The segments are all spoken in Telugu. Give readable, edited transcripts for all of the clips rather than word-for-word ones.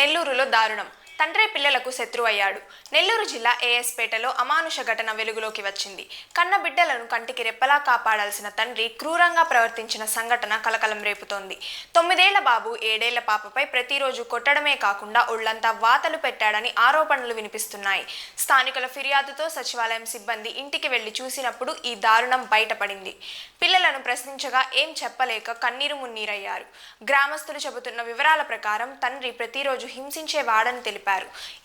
నెల్లూరులో దారుణం. తండ్రే పిల్లలకు శత్రువయ్యాడు. నెల్లూరు జిల్లా ఏఎస్పేటలో అమానుష ఘటన వెలుగులోకి వచ్చింది. కన్న బిడ్డలను కంటికి రెప్పలా కాపాడాల్సిన తండ్రి క్రూరంగా ప్రవర్తించిన సంఘటన కలకలం రేపుతోంది. 9 ఏళ్ల బాబు 7 ఏళ్ల పాపపై ప్రతిరోజు కొట్టడమే కాకుండా ఒళ్లంతా వాతలు పెట్టాడని ఆరోపణలు వినిపిస్తున్నాయి. స్థానికుల ఫిర్యాదుతో సచివాలయం సిబ్బంది ఇంటికి వెళ్లి చూసినప్పుడు ఈ దారుణం బయటపడింది. పిల్లలను ప్రశ్నించగా ఏం చెప్పలేక కన్నీరు మున్నీరయ్యారు. గ్రామస్తులు చెబుతున్న వివరాల ప్రకారం తండ్రి ప్రతిరోజు హింసించేవాడని తెలిపారు.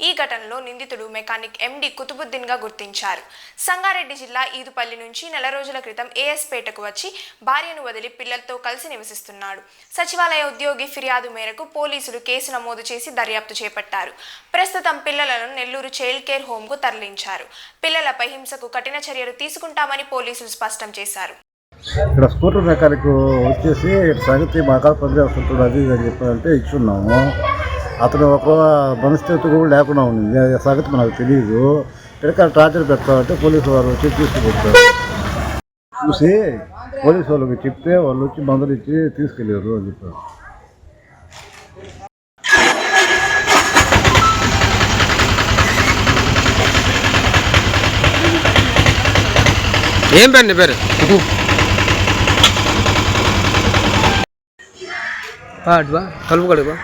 ఈ ఘటనలో నిందితుడు మెకానిక్ ఎండి కుతుబుద్దీన్ గా గుర్తించారు. సంగారెడ్డి జిల్లా ఈదుపల్లి నుంచి నెల రోజుల క్రితం ఏఎస్పేటకు వచ్చి భార్యను వదిలి పిల్లలతో కలిసి నివసిస్తున్నాడు. సచివాలయ ఉద్యోగి ఫిర్యాదు మేరకు పోలీసులు కేసు నమోదు చేసి దర్యాప్తు చేపట్టారు. ప్రస్తుతం పిల్లలను నెల్లూరు చైల్డ్ కేర్ హోమ్ కు తరలించారు. పిల్లలపై హింసకు కఠిన చర్యలు తీసుకుంటామని పోలీసులు స్పష్టం చేశారు. ఇక్కడ స్కూటర్ మెకానిక్ వచ్చేసి సంగతి మాకాడ పనిచేస్తుంటాడు అది అని చెప్పారంటే ఇచ్చున్నాము. అతను ఒక మనస్థితి కూడా లేకుండా ఉంది. సంగతి మనకు తెలియదు. ఇక్కడ టార్చర్ పెడతామంటే పోలీసు వారు వచ్చి తీసుకుపోతారు. చూసి పోలీసు వాళ్ళకి చెప్తే వాళ్ళు వచ్చి మందులు ఇచ్చి తీసుకెళ్ళారు అని చెప్పారు. ఏం పేరు నీ పేరు? అటువా కలుపు కడుగు.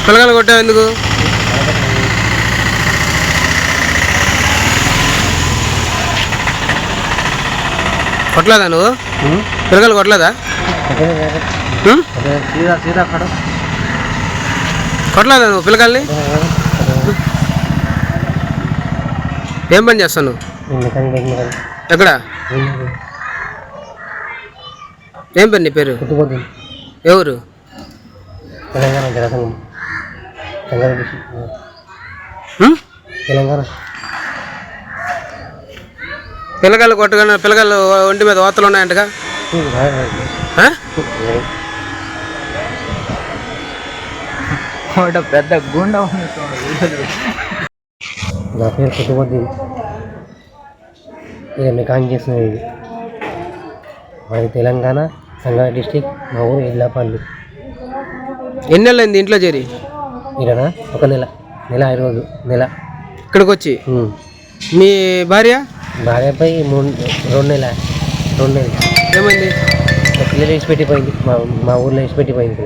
పిల్లగాలు కొట్టావు ఎందుకు? కొట్టలేదా నువ్వు? పిల్లగాలు కొట్టలేదా? కొట్టలేదా నువ్వు పిల్లగాల్ని? ఏం పని చేస్తావు నువ్వు? ఎక్కడ? ఏం పేరు నీ పేరు? ఎవరు? తెలంగాణ. పిల్లగాళ్ళు కొట్టగానే పిల్లగాళ్ళు ఒంటి మీద వార్తలు ఉన్నాయంటగా? పెద్ద గుండా. నా పేరు కుతుబుద్దీన్. ఇది మెకానిక్ చేస్తున్నది. ఇది మాది తెలంగాణ సంగారెడ్డి డిస్టిక్. మా ఊరు ఇల్లాపల్లి. ఎన్ని నెలలు అయింది ఇంట్లో చేరి? ఇలానా ఒక నెల 5 రోజులు. ఇక్కడికి వచ్చి మీ భార్యపై 2 నెలలు. ఏమైంది? పిల్లలు వేసి పెట్టిపోయింది. మా ఊర్లో వేసి పెట్టిపోయింది.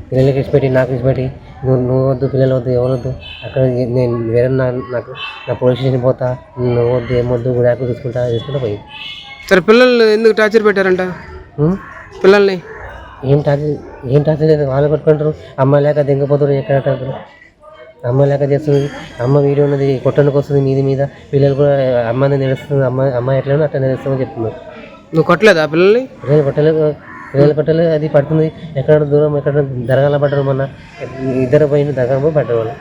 పిల్లలకి వేసి పెట్టి నాకు వేసి పెట్టి నువ్వు వద్దు, పిల్లలు వద్దు, ఎవరు వద్దు, అక్కడ నేను వేరే నాకు నా పోలీస్ స్టేషన్ పోతా, నువ్వు వద్దు, ఏమొద్దు, గుడాకు తీసుకుంటా పోయింది. సరే పిల్లలు ఎందుకు టార్చర్ పెట్టారంట? పిల్లల్ని ఏం టార్చర్ లేదు. వాళ్ళు కొట్టుకుంటారు. అమ్మ లేక దింగపోతారు. ఎక్కడ అంటారు? అమ్మ లేక చేస్తుంది. అమ్మ వీడియో ఉన్నది కొట్టడానికి వస్తుంది మీద. పిల్లలు కూడా అమ్మని నిలుస్తుంది. అమ్మ ఎట్లా అట్లా నిలుస్తామని చెప్తున్నారు. నువ్వు కొట్టలేదా పిల్లల్ని? పిల్లలు కొట్టలేదు. అది పడుతుంది. ఎక్కడ దూరం ఎక్కడ దరగాల పడ్డారు. మొన్న 2 పోయిన దరగా పడ్డారు వాళ్ళు.